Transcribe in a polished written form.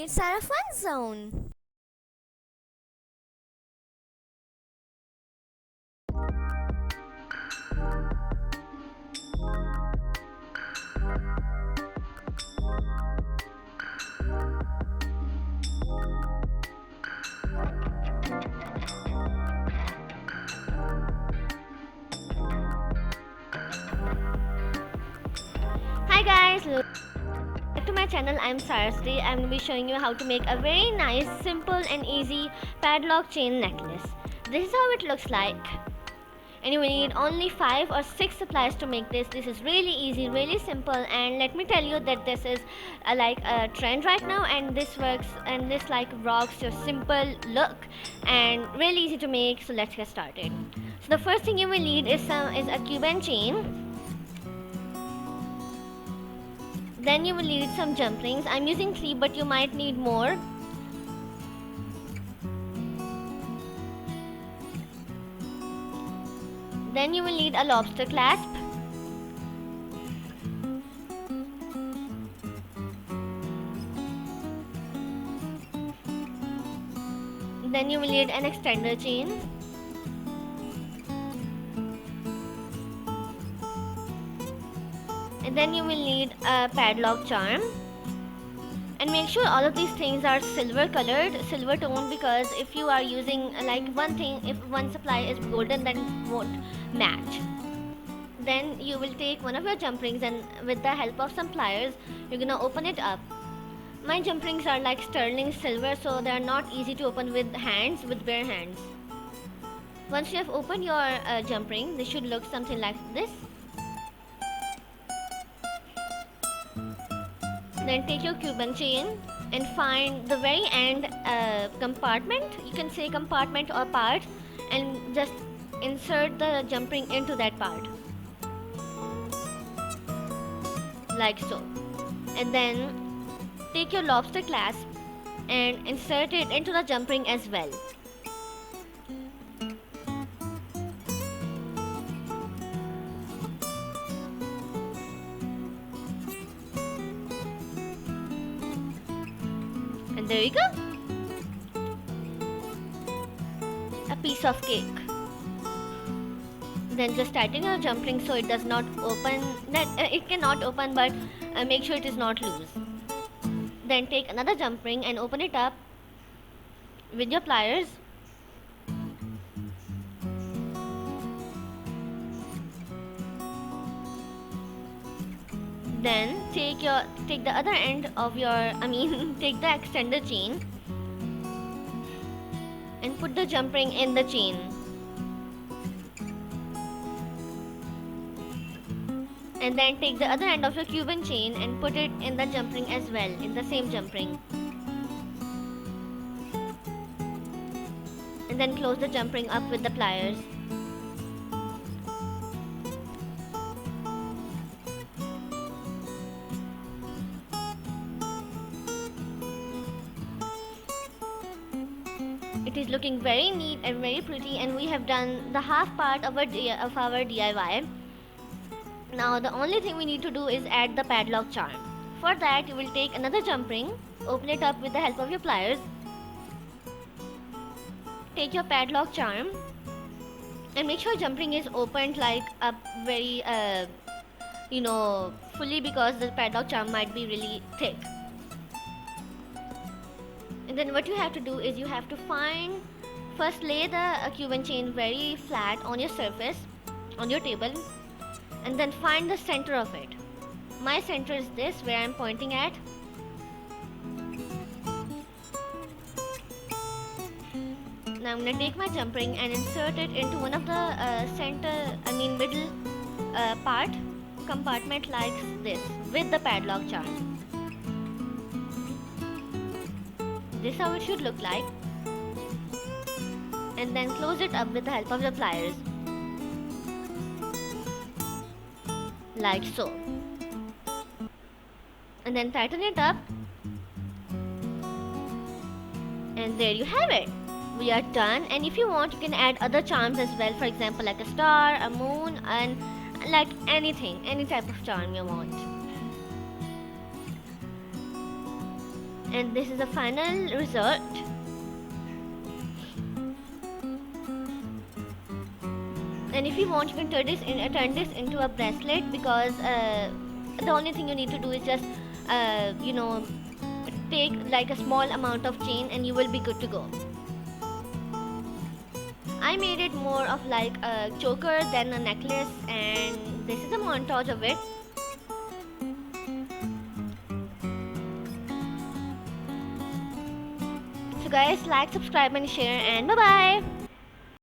Roommates are a fun zone. Hi guys, welcome back to my channel. I'm Sarah. Today I'm going to be showing you how to make a very nice, simple and easy padlock chain necklace. This is how it looks like. And you will need only 5 or 6 supplies to make this. This is really easy, really simple, and let me tell you that this is like a trend right now, and this works, and this like rocks your simple look and really easy to make. So let's get started. So the first thing you will need is a Cuban chain. Then you will need some jump rings. I'm using 3, but you might need more. Then you will need a lobster clasp. Then you will need an extender chain. And then you will need a padlock charm. And make sure all of these things are silver colored, silver tone, because if you are using like one thing, if one supply is golden, then it won't match. Then you will take one of your jump rings, and with the help of some pliers you're gonna open it up. My jump rings are like sterling silver, so they are not easy to open with hands, with bare hands. Once you have opened your jump ring, this should look something like this. Then take your Cuban chain and find the very end compartment, you can say compartment or part, and just insert the jump ring into that part, like so. And then take your lobster clasp and insert it into the jump ring as well. And there you go, a piece of cake. Then just tighten your jump ring so it does not open, that it cannot open, but make sure it is not loose. Then take another jump ring and open it up with your pliers. Then take the other end of your take the extender chain and put the jump ring in the chain. And then take the other end of your Cuban chain and put it in the jump ring as well, in the same jump ring. And then close the jump ring up with the pliers. It is looking very neat and very pretty, and we have done the half part of our DIY. Now the only thing we need to do is add the padlock charm. For that you will take another jump ring, open it up with the help of your pliers, take your padlock charm and make sure jump ring is opened like up very fully, because the padlock charm might be really thick. And then what you have to do is you have to first lay the Cuban chain very flat on your surface, on your table, and then find the center of it. My center is this, where I'm pointing at. Now I'm going to take my jump ring and insert it into one of the middle part, compartment like this, with the padlock charm. This is how it should look like. And then close it up with the help of the pliers, like so. And then tighten it up. And there you have it. We are done, and if you want you can add other charms as well, for example like a star, a moon, and like anything, any type of charm you want. and this is the final result. And if you want, you can turn this into a bracelet, because the only thing you need to do is just take like a small amount of chain and you will be good to go. I made it more of like a choker than a necklace, and this is a montage of it. So guys, like, subscribe and share, and bye bye.